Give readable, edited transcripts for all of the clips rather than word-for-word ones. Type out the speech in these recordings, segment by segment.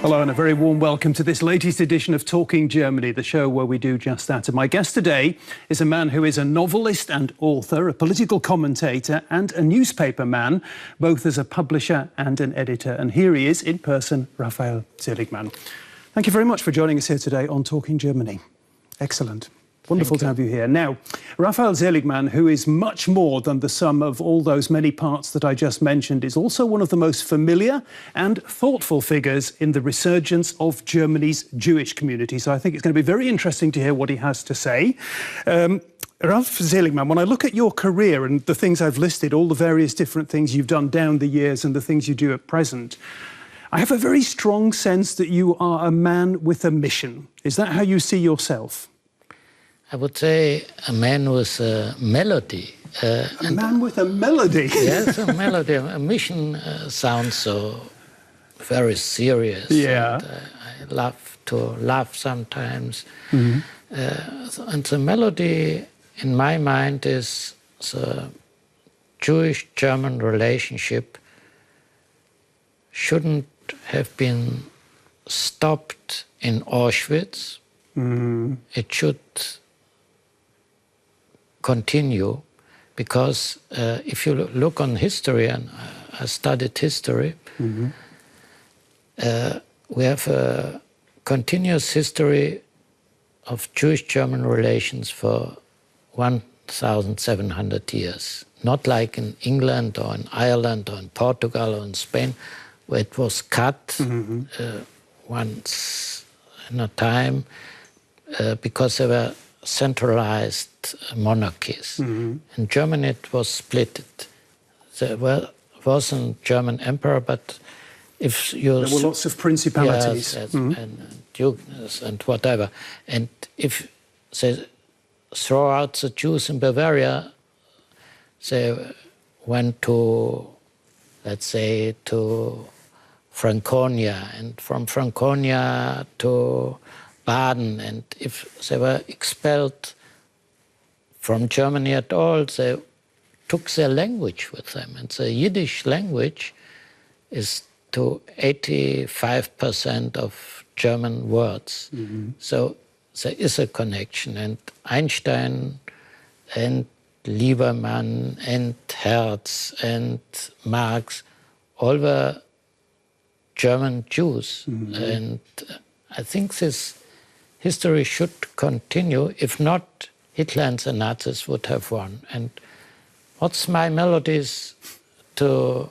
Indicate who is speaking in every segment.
Speaker 1: Hello and a very warm welcome to this latest edition of Talking Germany, the show where we do just that. And my guest today is a man who is a novelist and author, a political commentator and a newspaper man, both as a publisher and an editor. And here he is in person, Rafael Seligman. Thank you very much for joining us here today on Talking Germany. Excellent. Wonderful to have you here. Now, Rafael Seligman, who is much more than the sum of all those many parts that I just mentioned, is also one of the most familiar and thoughtful figures in the resurgence of Germany's Jewish community. So I think it's going to be very interesting to hear what he has to say. Rafael Seligman, when I look at your career and the things I've listed, all the various different things you've done down the years and the things you do at present, I have a very strong sense that you are a man with a mission. Is that how you see yourself?
Speaker 2: I would say a man with a melody.
Speaker 1: A man with a melody?
Speaker 2: Yes, a melody. A mission sounds so very serious.
Speaker 1: Yeah.
Speaker 2: And, I love to laugh sometimes. Mm-hmm. And the melody, in my mind, is the Jewish-German relationship shouldn't have been stopped in Auschwitz. Mm-hmm. It should continue, because if you look on history, and I studied history, mm-hmm. We have a continuous history of Jewish-German relations for 1,700 years. Not like in England or in Ireland or in Portugal or in Spain, where it was cut mm-hmm. Once in a time because there were centralized monarchies. Mm-hmm. In Germany it was split. There was a German emperor, but if you...
Speaker 1: There were lots of principalities.
Speaker 2: Yes, mm-hmm. and dukedom and whatever. And if they throw out the Jews in Bavaria, they went to, let's say, to Franconia, and from Franconia to Baden, and if they were expelled from Germany at all, they took their language with them. And the Yiddish language is to 85% of German words. Mm-hmm. So there is a connection. And Einstein and Liebermann and Hertz and Marx all were German Jews. Mm-hmm. And I think this history should continue. If not, Hitler and the Nazis would have won. And what's my melody is to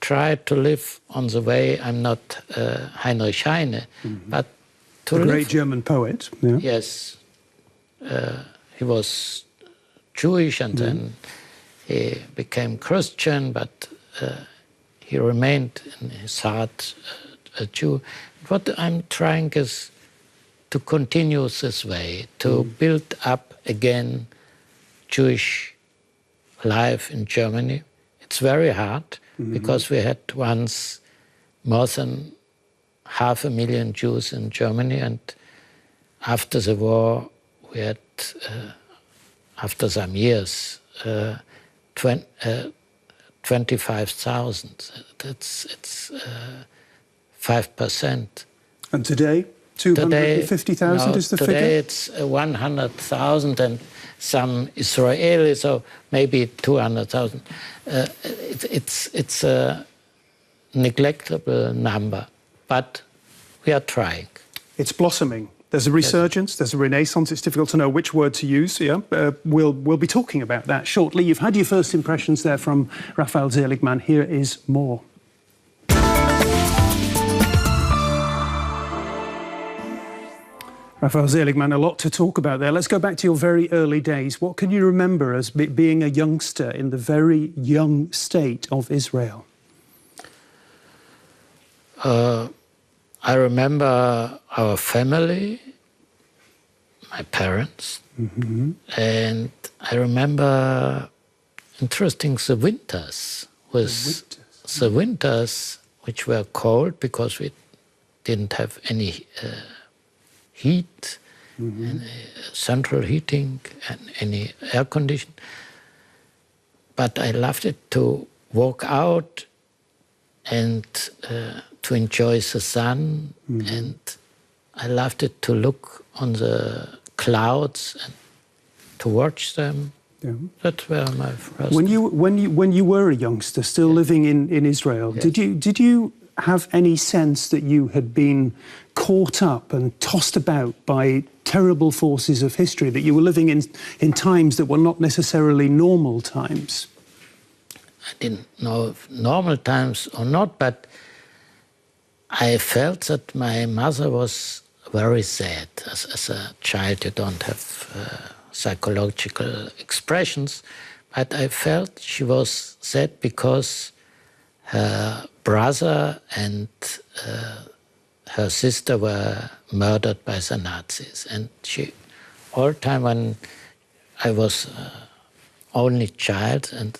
Speaker 2: try to live on the way. I'm not Heinrich Heine, mm-hmm. but to
Speaker 1: the
Speaker 2: live...
Speaker 1: great German poet. Yeah.
Speaker 2: Yes. He was Jewish and mm-hmm. then he became Christian, but he remained in his heart a Jew. What I'm trying is to continue this way, to build up again Jewish life in Germany. It's very hard mm-hmm. because we had once more than 500,000 Jews in Germany, and after the war we had, after some years, 25,000. It's 5%.
Speaker 1: And today? 250,000 is the figure?
Speaker 2: Today it's 100,000 and some Israeli, so maybe 200,000. It's a neglectable number, but we are trying.
Speaker 1: It's blossoming. There's a resurgence, there's a renaissance. It's difficult to know which word to use. Yeah, we'll be talking about that shortly. You've had your first impressions there from Rafael Seligman. Here is more. Rafael Seligman, a lot to talk about there. Let's go back to your very early days. What can you remember as being a youngster in the very young state of Israel?
Speaker 2: I remember our family, my parents, mm-hmm. and I remember interesting the winters, the winters which were cold because we didn't have any heat, mm-hmm. and central heating and any air conditioning. But I loved it to walk out and to enjoy the sun, and I loved it to look on the clouds and to watch them.
Speaker 1: Yeah.
Speaker 2: That were my first.
Speaker 1: When you were a youngster, still living in Israel, did you have any sense that you had been caught up and tossed about by terrible forces of history, that you were living in times that were not necessarily normal times?
Speaker 2: I didn't know if normal times or not, but I felt that my mother was very sad. As a child, you don't have psychological expressions, but I felt she was sad because her brother and her sister were murdered by the Nazis. And she, all the time when I was only child, and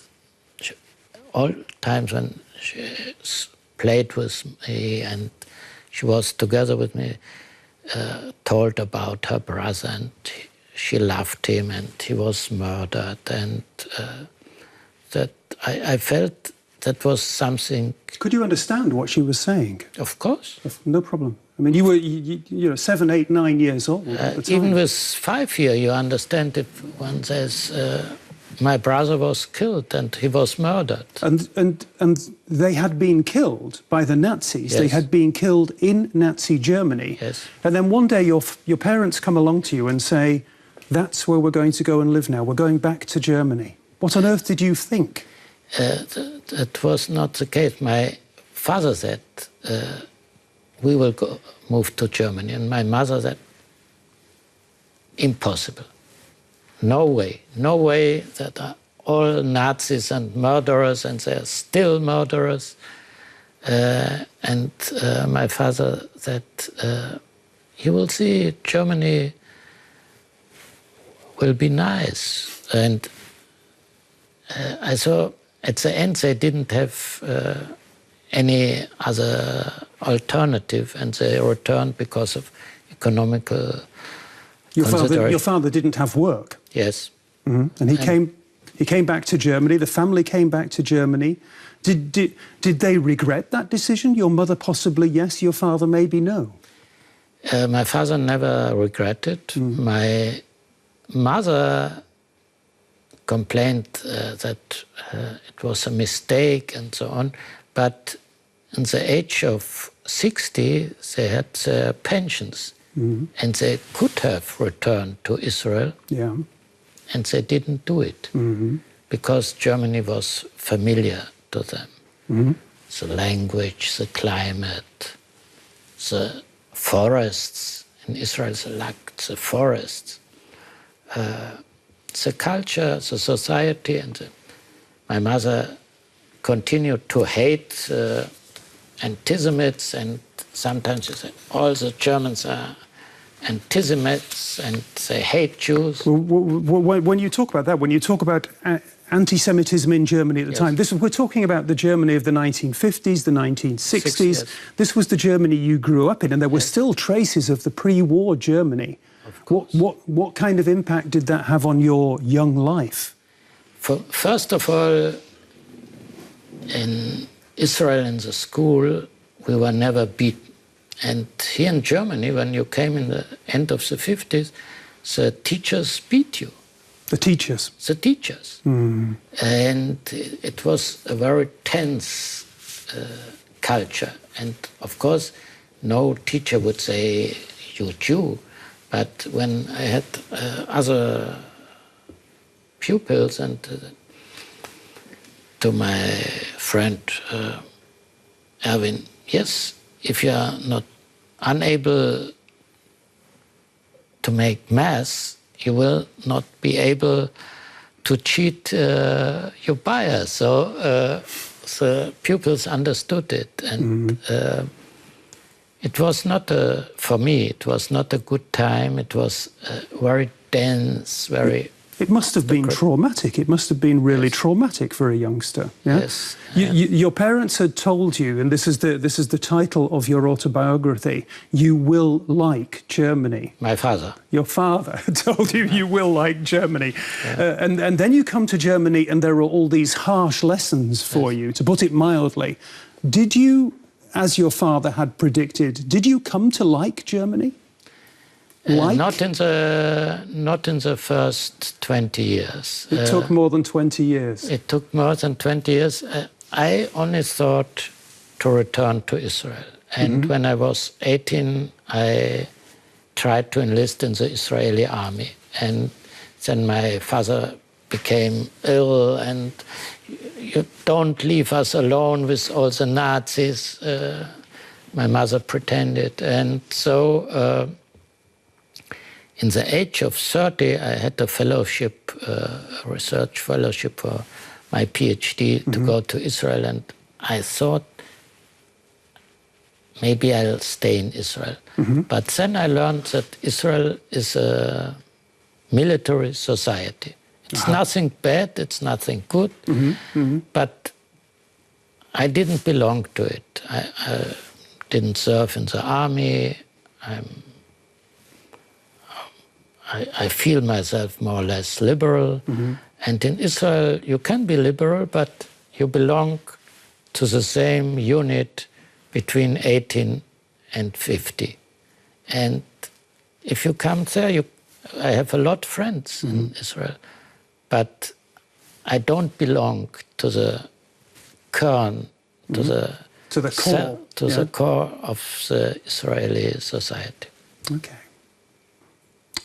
Speaker 2: all times when she played with me and she was together with me, told about her brother, and she loved him and he was murdered, and that I felt that was something.
Speaker 1: Could you understand what she was saying?
Speaker 2: Of course.
Speaker 1: No problem. I mean, you were 7, 8, 9 years old at the time.
Speaker 2: Even with 5 years, you understand if one says, my brother was killed and he was murdered.
Speaker 1: And they had been killed by the Nazis.
Speaker 2: Yes.
Speaker 1: They had been killed in Nazi Germany.
Speaker 2: Yes.
Speaker 1: And then one day your parents come along to you and say, that's where we're going to go and live now. We're going back to Germany. What on earth did you think?
Speaker 2: That was not the case. My father said, we will move to Germany. And my mother said, impossible. No way. No way that are all Nazis and murderers, and they're still murderers. And my father said, you will see Germany will be nice. And I saw at the end they didn't have any other alternative, and they returned because of economical
Speaker 1: Your father didn't have work.
Speaker 2: Yes.
Speaker 1: Mm-hmm. And he came back to Germany. The family came back to Germany. Did they regret that decision? Your mother possibly yes, your father maybe no.
Speaker 2: My father never regretted. My mother complained that it was a mistake and so on, but in the age of 60, they had their pensions, and they could have returned to Israel, and they didn't do it, because Germany was familiar to them. The language, the climate, the forests. In Israel, they lacked the forests. The culture, the society, and my mother continued to hate anti-Semites, and sometimes she said, all the Germans are anti-Semites and they hate Jews.
Speaker 1: When you talk about that, when you talk about anti-Semitism in Germany at the time, we're talking about the Germany of the 1950s, the 1960s. This was the Germany you grew up in, and there were still traces of the pre-war Germany. What kind of impact did that have on your young life?
Speaker 2: First of all, in Israel, in the school, we were never beaten. And here in Germany, when you came in the end of the 50s, the teachers beat you.
Speaker 1: The teachers?
Speaker 2: The teachers. And it was a very tense culture. And of course, no teacher would say, you Jew. But when I had other pupils, and to my friend Erwin, yes, if you are not unable to make math, you will not be able to cheat your buyer. So the pupils understood it, and it was not for me, it was not a good time. It was very dense, very...
Speaker 1: It must have been traumatic. It must have been really traumatic for a youngster. Yeah?
Speaker 2: Yes.
Speaker 1: Your parents had told you, and this is the title of your autobiography, you will like Germany.
Speaker 2: My father.
Speaker 1: Your father told you you will like Germany. And then you come to Germany and there are all these harsh lessons for you, to put it mildly. Did you as your father had predicted, did you come to like Germany?
Speaker 2: Not in the first 20 years.
Speaker 1: It took more than 20 years.
Speaker 2: It took more than 20 years. I only thought to return to Israel. And when I was 18, I tried to enlist in the Israeli army. And then my father became ill, and you don't leave us alone with all the Nazis. My mother pretended. And so in the age of 30, I had a fellowship, a research fellowship for my PhD to go to Israel. And I thought, maybe I'll stay in Israel. But then I learned that Israel is a military society. It's nothing bad, it's nothing good, but I didn't belong to it. I didn't serve in the army. I feel myself more or less liberal. And in Israel, you can be liberal, but you belong to the same unit between 18 and 50. And if you come there, I have a lot of friends in Israel, but I don't belong to the kern, to the
Speaker 1: core,
Speaker 2: the core of the Israeli society.
Speaker 1: Okay.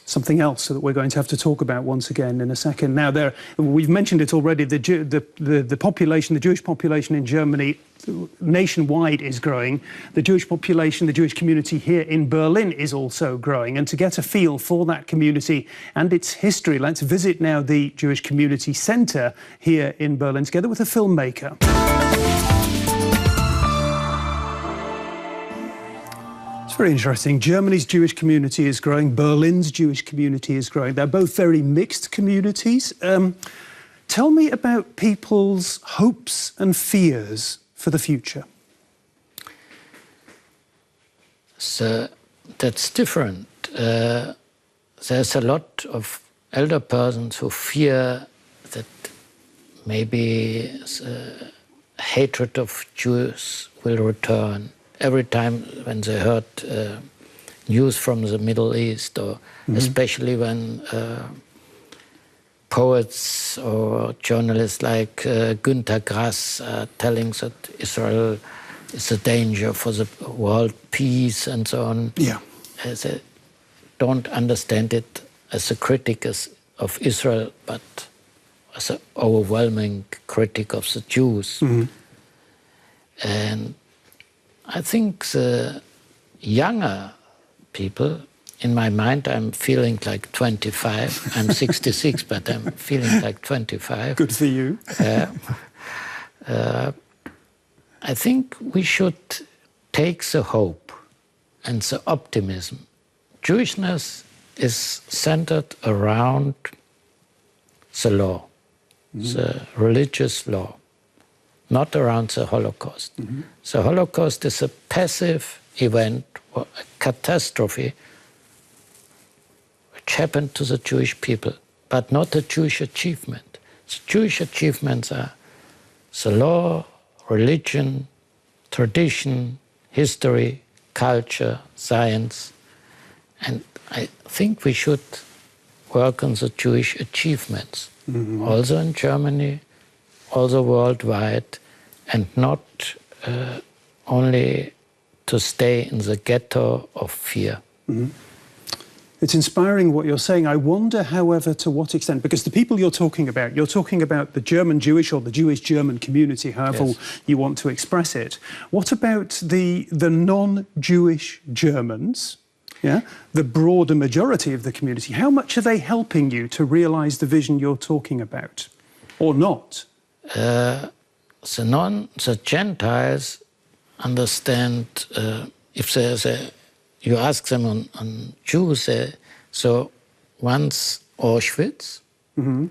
Speaker 1: Something else that we're going to have to talk about once again in a second. Now, we've mentioned it already. The population, the Jewish population in Germany, nationwide is growing. The Jewish population, the Jewish community here in Berlin is also growing. And to get a feel for that community and its history, let's visit now the Jewish Community Centre here in Berlin together with a filmmaker. Very interesting. Germany's Jewish community is growing. Berlin's Jewish community is growing. They're both very mixed communities. Tell me about people's hopes and fears for the future.
Speaker 2: So that's different. There's a lot of elder persons who fear that maybe hatred of Jews will return. Every time when they heard news from the Middle East, or especially when poets or journalists like Günter Grass are telling that Israel is a danger for the world peace and so on, they don't understand it as a critic of Israel, but as an overwhelming critic of the Jews. And I think the younger people, in my mind, I'm feeling like 25. I'm 66, but I'm feeling like 25.
Speaker 1: Good for you.
Speaker 2: I think we should take the hope and the optimism. Jewishness is centered around the law, the religious law, not around the Holocaust. The Holocaust is a passive event, or a catastrophe, which happened to the Jewish people, but not a Jewish achievement. The Jewish achievements are the law, religion, tradition, history, culture, science. And I think we should work on the Jewish achievements, also in Germany, also worldwide, and not only to stay in the ghetto of fear.
Speaker 1: It's inspiring what you're saying. I wonder, however, to what extent, because the people you're talking about the German Jewish or the Jewish German community, however you want to express it. What about the non-Jewish Germans, the broader majority of the community? How much are they helping you to realise the vision you're talking about, or not?
Speaker 2: The Gentiles understand, if you ask them on Jews, so one's Auschwitz, and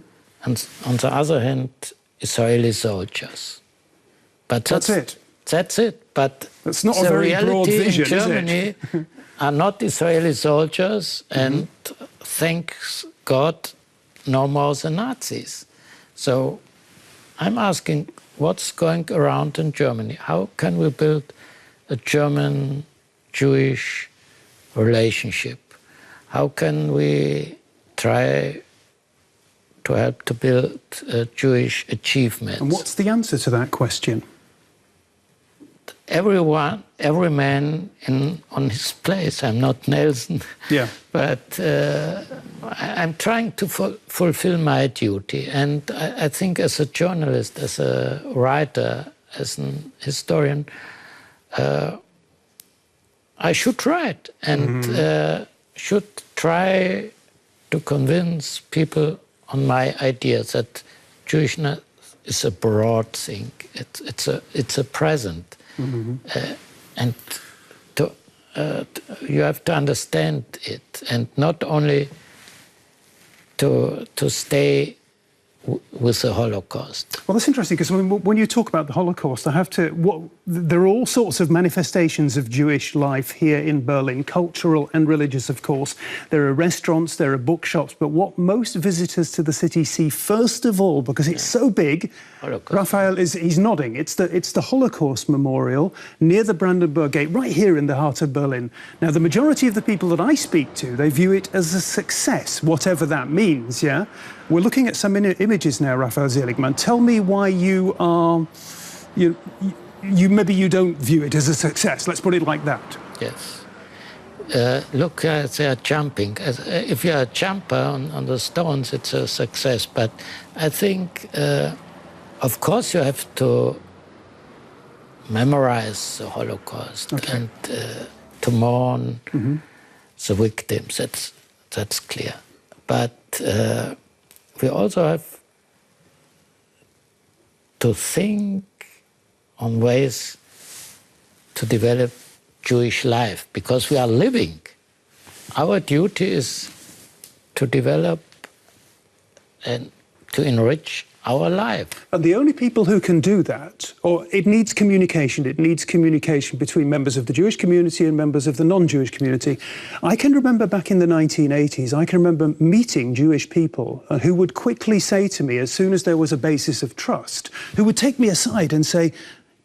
Speaker 2: on the other hand, Israeli soldiers. But
Speaker 1: that's it.
Speaker 2: That's it. But
Speaker 1: that's not a very broad vision,
Speaker 2: in Germany are not Israeli soldiers, and thanks God, no more the Nazis. So I'm asking, what's going around in Germany? How can we build a German-Jewish relationship? How can we try to help to build Jewish achievements?
Speaker 1: And what's the answer to that question?
Speaker 2: Every man on his place. I'm not Nelson,
Speaker 1: yeah.
Speaker 2: but I'm trying to fulfill my duty. And I think as a journalist, as a writer, as an historian, I should write and should try to convince people on my ideas that Jewishness is a broad thing. It's a present. And you have to understand it, and not only to stay with the Holocaust.
Speaker 1: Well, that's interesting, because when you talk about the Holocaust, there are all sorts of manifestations of Jewish life here in Berlin, cultural and religious, of course. There are restaurants, there are bookshops, but what most visitors to the city see first of all, because it's so big,
Speaker 2: Holocaust.
Speaker 1: Rafael he's nodding. It's the Holocaust Memorial near the Brandenburg Gate, right here in the heart of Berlin. Now, the majority of the people that I speak to, they view it as a success, whatever that means. Yeah. We're looking at some images now, Rafael Seligman. Tell me why you maybe you don't view it as a success. Let's put it like that.
Speaker 2: Yes. Look, they are jumping. If you're a jumper on the stones, it's a success. But I think, of course, you have to memorize the Holocaust and to mourn the victims. That's clear. But we also have to think on ways to develop Jewish life, because we are living. Our duty is to develop and to enrich our life.
Speaker 1: And the only people who can do that, or it needs communication between members of the Jewish community and members of the non-Jewish community. I can remember back in the 1980s, I can remember meeting Jewish people who would quickly say to me, as soon as there was a basis of trust, who would take me aside and say,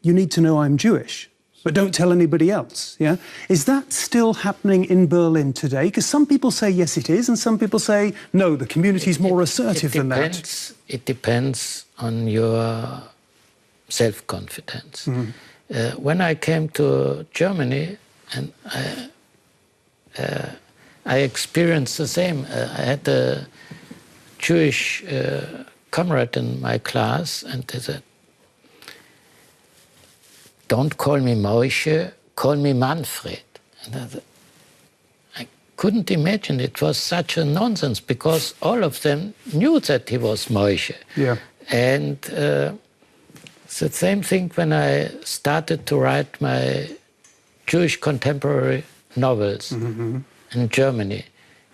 Speaker 1: "You need to know I'm Jewish, but don't tell anybody else." Yeah? Is that still happening in Berlin today? Because some people say yes, it is, and some people say no, the community is more assertive than that.
Speaker 2: It depends on your self-confidence. When I came to Germany, and I experienced the same. I had a Jewish comrade in my class, and they said, "Don't call me Moshe, call me Manfred." And I couldn't imagine it was such a nonsense, because all of them knew that he was Moshe.
Speaker 1: Yeah.
Speaker 2: And the same thing when I started to write my Jewish contemporary novels in Germany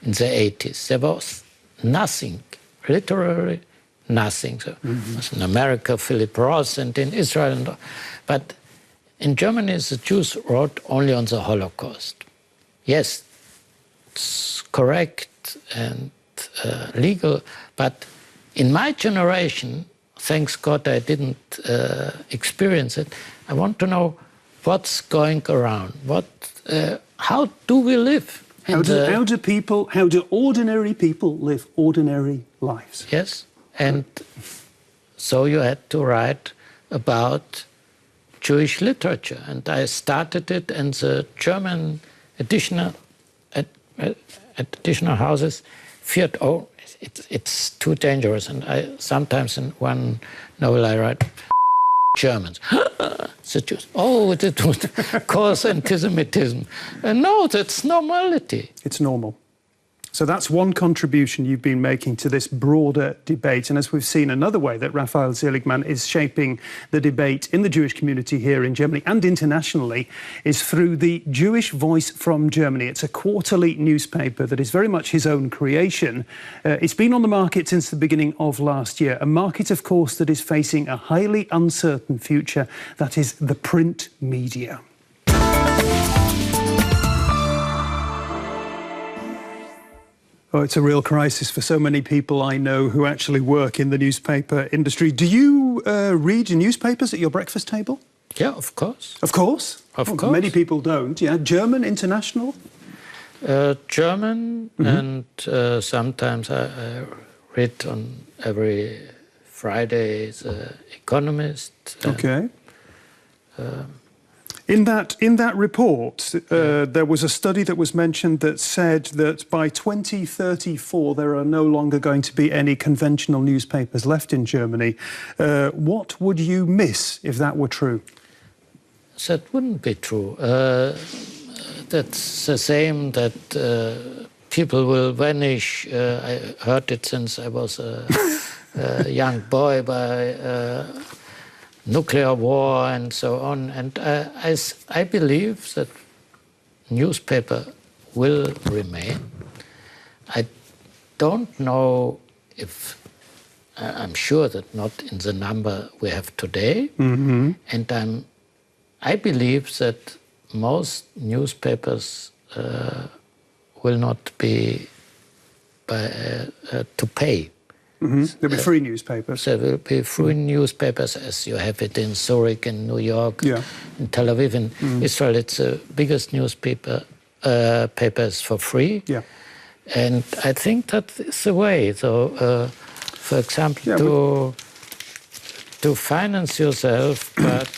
Speaker 2: in the 80s. There was nothing, literally nothing. So it was in America, Philip Roth, and in Israel. But in Germany, the Jews wrote only on the Holocaust. Yes, it's correct and legal, but in my generation, thanks God I didn't experience it, I want to know what's going around. How do we live?
Speaker 1: How do ordinary people live ordinary lives?
Speaker 2: Yes, and so you had to write about Jewish literature, and I started it, and the German editional houses feared, oh, it's too dangerous. And I sometimes in one novel I write, Germans, the Jews, oh, it would cause anti-Semitism. No, that's normality.
Speaker 1: It's normal. So that's one contribution you've been making to this broader debate. And as we've seen, another way that Rafael Seligman is shaping the debate in the Jewish community here in Germany and internationally is through the Jewish Voice from Germany. It's a quarterly newspaper that is very much his own creation. It's been on the market since the beginning of last year, a market, of course, that is facing a highly uncertain future, that is the print media. Oh, it's a real crisis for so many people I know who actually work in the newspaper industry. Do you read newspapers at your breakfast table?
Speaker 2: Yeah, of course.
Speaker 1: Of course?
Speaker 2: Of
Speaker 1: Well,
Speaker 2: course.
Speaker 1: many people don't, yeah. German, international?
Speaker 2: German, and sometimes I read on every Friday The Economist.
Speaker 1: Okay. In that report, there was a study that was mentioned that said that by 2034 there are no longer going to be any conventional newspapers left in Germany. What would you miss if that were true?
Speaker 2: That wouldn't be true. That's the same that people will vanish. I heard it since I was a young boy by nuclear war and so on. And I believe that newspaper will remain. I don't know if, I'm sure that not in the number we have today. And I believe that most newspapers will not be to pay.
Speaker 1: There'll be free newspapers.
Speaker 2: There will be free newspapers, as you have it in Zurich, in New York, in Tel Aviv, in Israel. It's the biggest newspaper papers for free.
Speaker 1: Yeah.
Speaker 2: And I think that is the way. So, for example, to finance yourself, but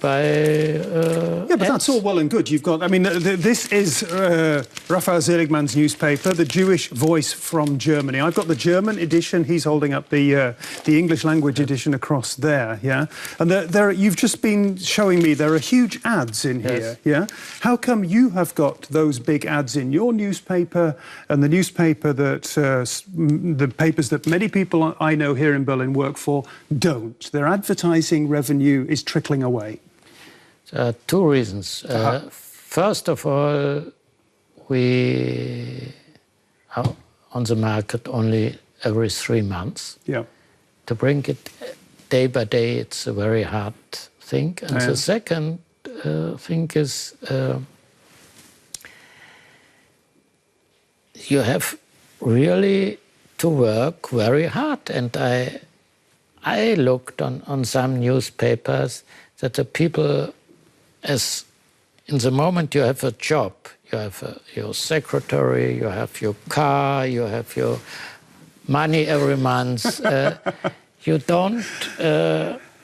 Speaker 2: by
Speaker 1: yeah, but that's all well and good. You've got, I mean, this is Rafael Seligmann's newspaper, The Jewish Voice from Germany. I've got the German edition. He's holding up the English language edition across there. Yeah, and you've just been showing me there are huge ads in here. Yeah, how come you have got those big ads in your newspaper and the newspaper that the papers that many people I know here in Berlin work for don't? Their advertising revenue is trickling away.
Speaker 2: There are two reasons. First of all, we are on the market only every 3 months.
Speaker 1: Yeah.
Speaker 2: To bring it day by day, it's a very hard thing. And the second thing is you have really to work very hard. And I looked on some newspapers that the people, as in the moment you have a job, you have your secretary, you have your car, you have your money every month, you don't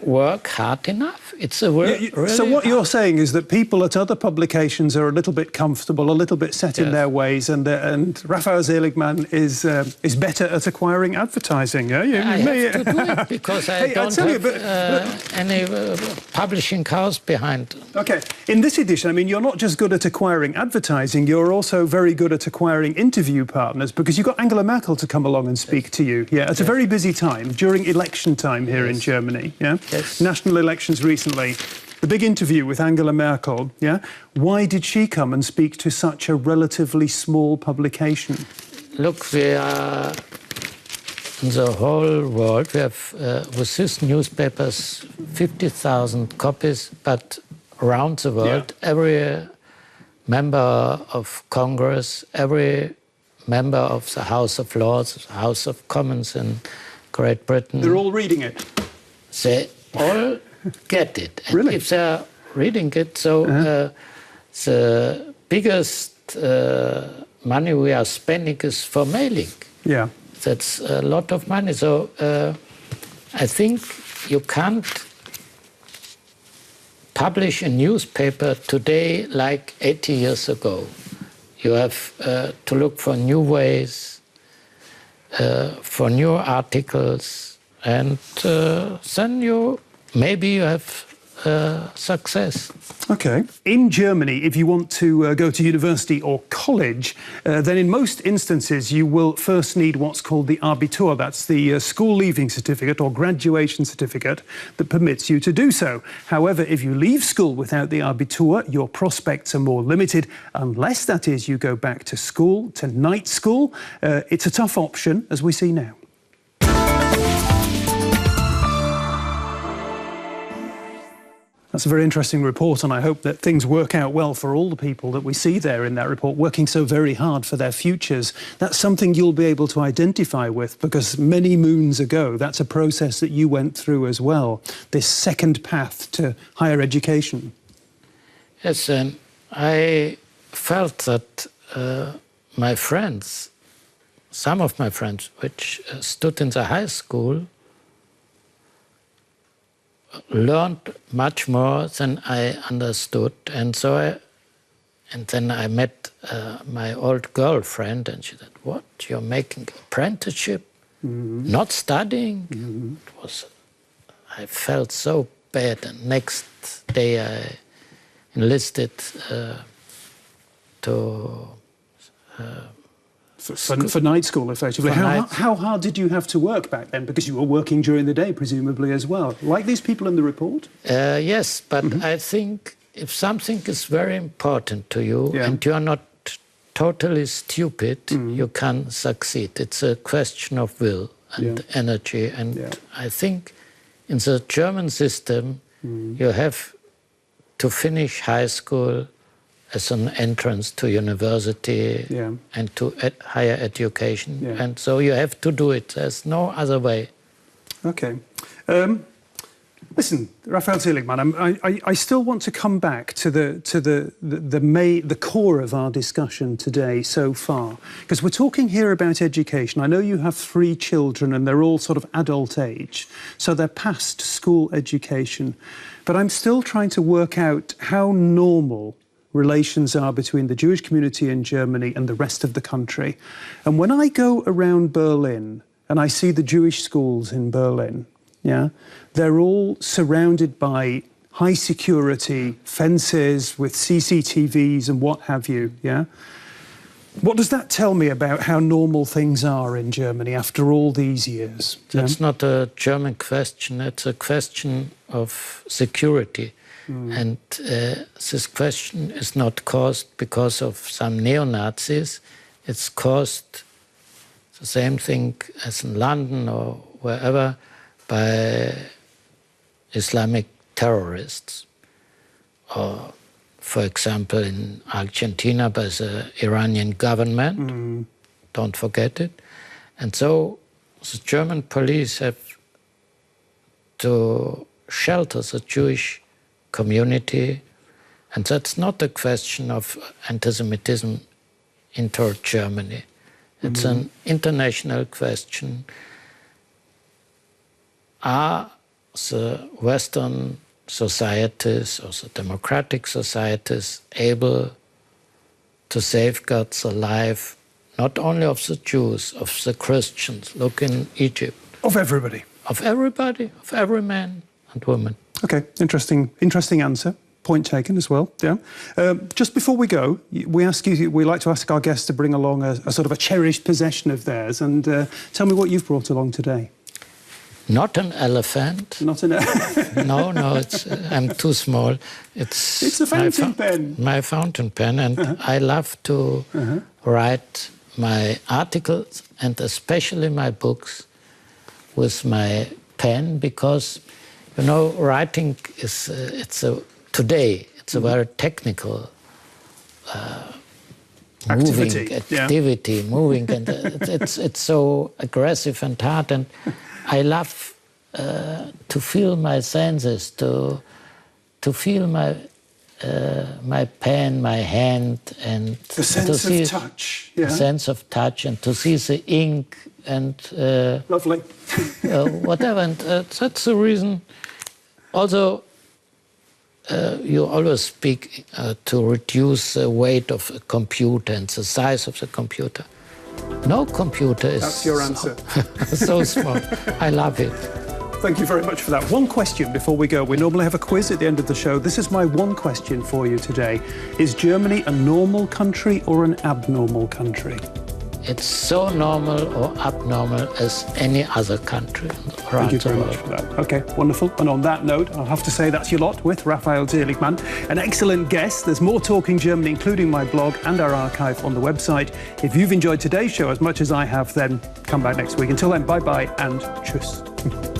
Speaker 2: work hard enough. It's a really
Speaker 1: so what you're saying is that people at other publications are a little bit comfortable, a little bit set in their ways, and Rafael Seligman is better at acquiring advertising. Yeah,
Speaker 2: I have to do it because I don't have any publishing house behind.
Speaker 1: Okay, in this edition, I mean, you're not just good at acquiring advertising, you're also very good at acquiring interview partners, because you got Angela Merkel to come along and speak to you. Yeah, at a very busy time during election time here in Germany. Yeah, national elections recently. The big interview with Angela Merkel, yeah? Why did she come and speak to such a relatively small publication?
Speaker 2: Look, we are in the whole world. We have, with these newspapers, 50,000 copies, but around the world, every member of Congress, every member of the House of Lords, House of Commons in Great Britain.
Speaker 1: They're all reading it.
Speaker 2: They all get it. And
Speaker 1: really?
Speaker 2: If they're reading it, so the biggest money we are spending is for mailing.
Speaker 1: Yeah.
Speaker 2: That's a lot of money. So I think you can't publish a newspaper today like 80 years ago. You have to look for new ways, for new articles, and then maybe you have success.
Speaker 1: Okay. In Germany, if you want to go to university or college, then in most instances you will first need what's called the Abitur. That's the school leaving certificate or graduation certificate that permits you to do so. However, if you leave school without the Abitur, your prospects are more limited, unless, that is, you go back to school, to night school. It's a tough option, as we see now. That's a very interesting report, and I hope that things work out well for all the people that we see there in that report, working so very hard for their futures. That's something you'll be able to identify with, because many moons ago, that's a process that you went through as well, this second path to higher education.
Speaker 2: Yes, I felt that my friends, some of my friends, which stood in the high school, learned much more than I understood, and then I met my old girlfriend, and she said, "What? You're making apprenticeship, not studying?" It was. I felt so bad, and next day I enlisted
Speaker 1: For night school, effectively. How hard did you have to work back then? Because you were working during the day, presumably, as well. Like these people in the report?
Speaker 2: Yes, but I think if something is very important to you and you are not totally stupid, you can succeed. It's a question of will and energy. And I think in the German system, you have to finish high school as an entrance to university and to higher education. And so you have to do it. There's no other way.
Speaker 1: Okay. Listen, Rafael Seligman, I still want to come back to the core of our discussion today so far, because we're talking here about education. I know you have 3 children and they're all sort of adult age, so they're past school education. But I'm still trying to work out how normal relations are between the Jewish community in Germany and the rest of the country. And when I go around Berlin and I see the Jewish schools in Berlin, they're all surrounded by high security fences with CCTVs and what have you, What does that tell me about how normal things are in Germany after all these years?
Speaker 2: That's not a German question, it's a question of security. And this question is not caused because of some neo-Nazis. It's caused the same thing as in London or wherever by Islamic terrorists. Or, for example, in Argentina by the Iranian government. Don't forget it. And so the German police have to shelter the Jewish community, and that's not a question of anti-Semitism into Germany. It's an international question. Are the Western societies or the democratic societies able to safeguard the life not only of the Jews, of the Christians? Look in Egypt.
Speaker 1: Of everybody? Of
Speaker 2: everybody, of every man and woman.
Speaker 1: Okay, interesting answer. Point taken as well. Just before we go, we like to ask our guests to bring along a sort of a cherished possession of theirs, and tell me what you've brought along today.
Speaker 2: Not an elephant.
Speaker 1: Not an elephant.
Speaker 2: No, I'm too small.
Speaker 1: It's a fountain pen.
Speaker 2: My fountain pen, and I love to write my articles and especially my books with my pen, because writing is today it's a very technical activity, moving, and it's so aggressive and hard. And I love to feel my senses, to feel my pen, my hand, and
Speaker 1: the sense of touch.
Speaker 2: The sense of touch, and to see the ink and
Speaker 1: lovely.
Speaker 2: Whatever. And that's the reason. Also, you always speak to reduce the weight of a computer and the size of the computer. No computer is
Speaker 1: That's your answer.
Speaker 2: So small. I love it.
Speaker 1: Thank you very much for that. One question before we go. We normally have a quiz at the end of the show. This is my one question for you today. Is Germany a normal country or an abnormal country?
Speaker 2: It's so normal or abnormal as any other country around the world.
Speaker 1: Thank you very much for that. Okay, wonderful. And on that note, I'll have to say that's your lot with Rafael Seligman, an excellent guest. There's more Talking Germany, including my blog and our archive on the website. If you've enjoyed today's show as much as I have, then come back next week. Until then, bye-bye and tschüss.